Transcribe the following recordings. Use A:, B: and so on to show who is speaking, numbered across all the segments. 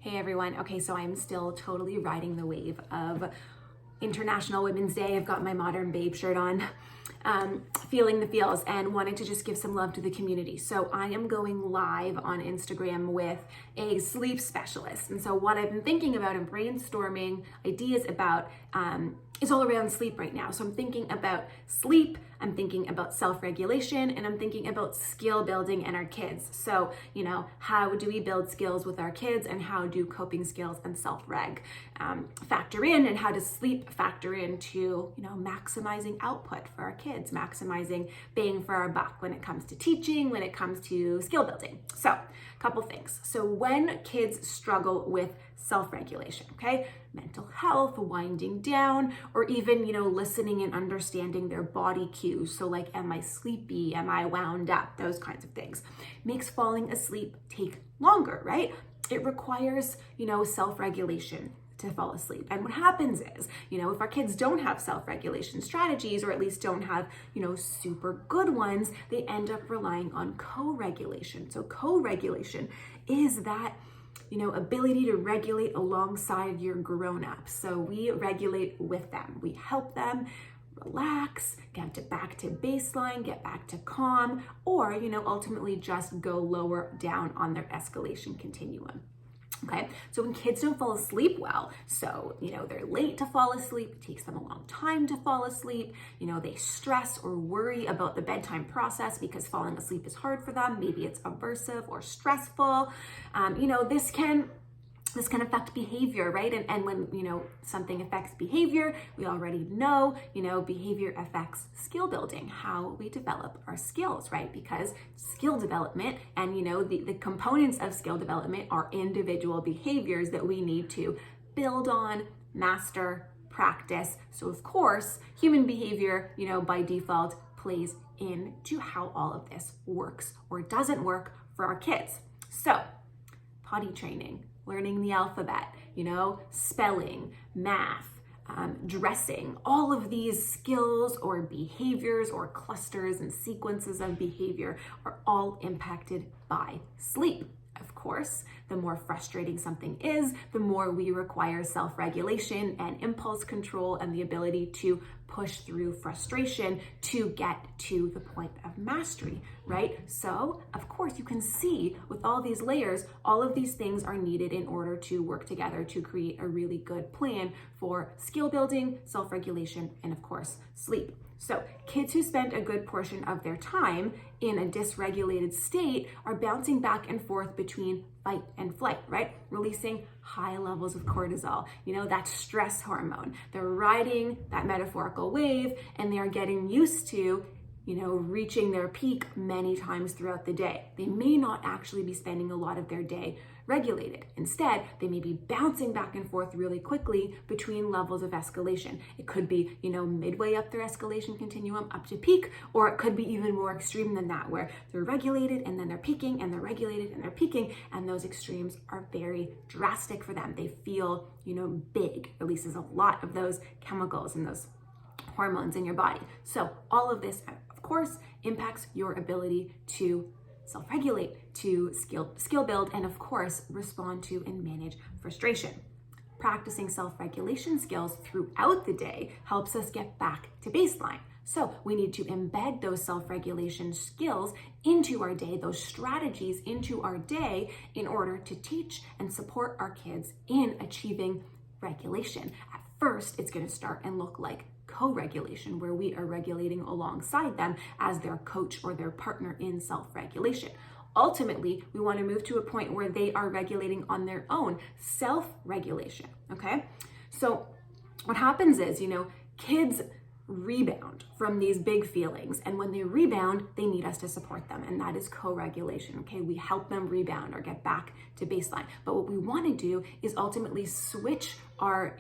A: Hey everyone. Okay, so I'm still totally riding the wave of International Women's Day. I've got my Modern Babe shirt on, feeling the feels and wanted to just give some love to the community. So I am going live on Instagram with a sleep specialist. And so what I've been thinking about and brainstorming ideas about is all around sleep right now. So I'm thinking about sleep, I'm thinking about self-regulation, and I'm thinking about skill building in our kids. So, how do we build skills with our kids, and how do coping skills and self-reg factor in, and how does sleep factor into, maximizing output for our kids, maximizing bang for our buck when it comes to teaching, when it comes to skill building. So, a couple things. So when kids struggle with self-regulation, okay, mental health, winding down, or even, listening and understanding their body cues. So like, am I sleepy? Am I wound up? Those kinds of things. Makes falling asleep take longer, right? It requires, self-regulation to fall asleep. And what happens is, if our kids don't have self-regulation strategies, or at least don't have, super good ones, they end up relying on co-regulation. So co-regulation is that ability to regulate alongside your grown-ups. So we regulate with them. We help them relax, get back to baseline, get back to calm, or, ultimately just go lower down on their escalation continuum. Okay, so when kids don't fall asleep well, so, they're late to fall asleep, it takes them a long time to fall asleep, they stress or worry about the bedtime process because falling asleep is hard for them, maybe it's aversive or stressful, this can affect behavior, right? And when, something affects behavior, we already know, behavior affects skill building, how we develop our skills, right? Because skill development and, the components of skill development are individual behaviors that we need to build on, master, practice. So of course, human behavior, by default plays into how all of this works or doesn't work for our kids. So potty training, learning the alphabet, spelling, math, dressing, all of these skills or behaviors or clusters and sequences of behavior are all impacted by sleep. Of course, the more frustrating something is, the more we require self-regulation and impulse control and the ability to push through frustration to get to the point of mastery, right? So, of course, you can see with all these layers, all of these things are needed in order to work together to create a really good plan for skill building, self-regulation, and of course, sleep. So kids who spend a good portion of their time in a dysregulated state are bouncing back and forth between fight and flight, right? Releasing high levels of cortisol, that stress hormone. They're riding that metaphorical wave and they are getting used to reaching their peak many times throughout the day. They may not actually be spending a lot of their day regulated. Instead, they may be bouncing back and forth really quickly between levels of escalation. It could be, midway up their escalation continuum up to peak, or it could be even more extreme than that, where they're regulated and then they're peaking and they're regulated and they're peaking, and those extremes are very drastic for them. They feel, big, releases a lot of those chemicals and those hormones in your body. So all of this, of course, impacts your ability to self-regulate, to skill build, and of course, respond to and manage frustration. Practicing self-regulation skills throughout the day helps us get back to baseline. So we need to embed those self-regulation skills into our day, those strategies into our day in order to teach and support our kids in achieving regulation. At first, it's going to start and look like co-regulation, where we are regulating alongside them as their coach or their partner in self-regulation. Ultimately, we want to move to a point where they are regulating on their own, self-regulation, okay? So what happens is, kids rebound from these big feelings, and when they rebound, they need us to support them, and that is co-regulation, okay? We help them rebound or get back to baseline. But what we want to do is ultimately switch our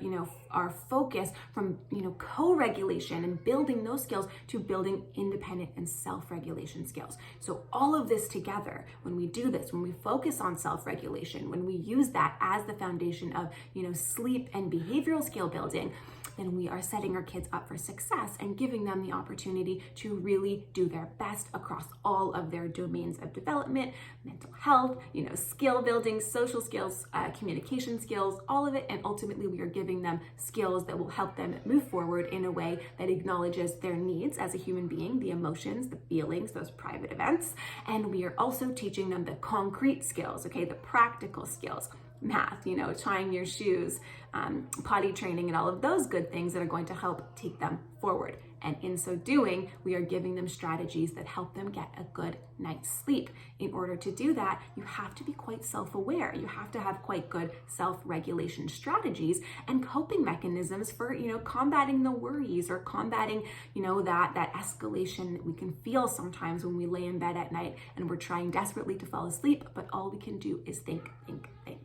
A: focus from, co-regulation and building those skills to building independent and self-regulation skills. So all of this together, when we do this, when we focus on self-regulation, when we use that as the foundation of, sleep and behavioral skill building, then we are setting our kids up for success and giving them the the opportunity to really do their best across all of their domains of development, mental health, skill building, social skills, communication skills, all of it. And ultimately, we are giving them skills that will help them move forward in a way that acknowledges their needs as a human being, the emotions, the feelings, those private events. And we are also teaching them the concrete skills, okay, the practical skills, math, tying your shoes, potty training, and all of those good things that are going to help take them forward. And in so doing, we are giving them strategies that help them get a good night's sleep. In order to do that, you have to be quite self-aware. You have to have quite good self-regulation strategies and coping mechanisms for, combating the worries or combating, that escalation that we can feel sometimes when we lay in bed at night and we're trying desperately to fall asleep, but all we can do is think, think, think.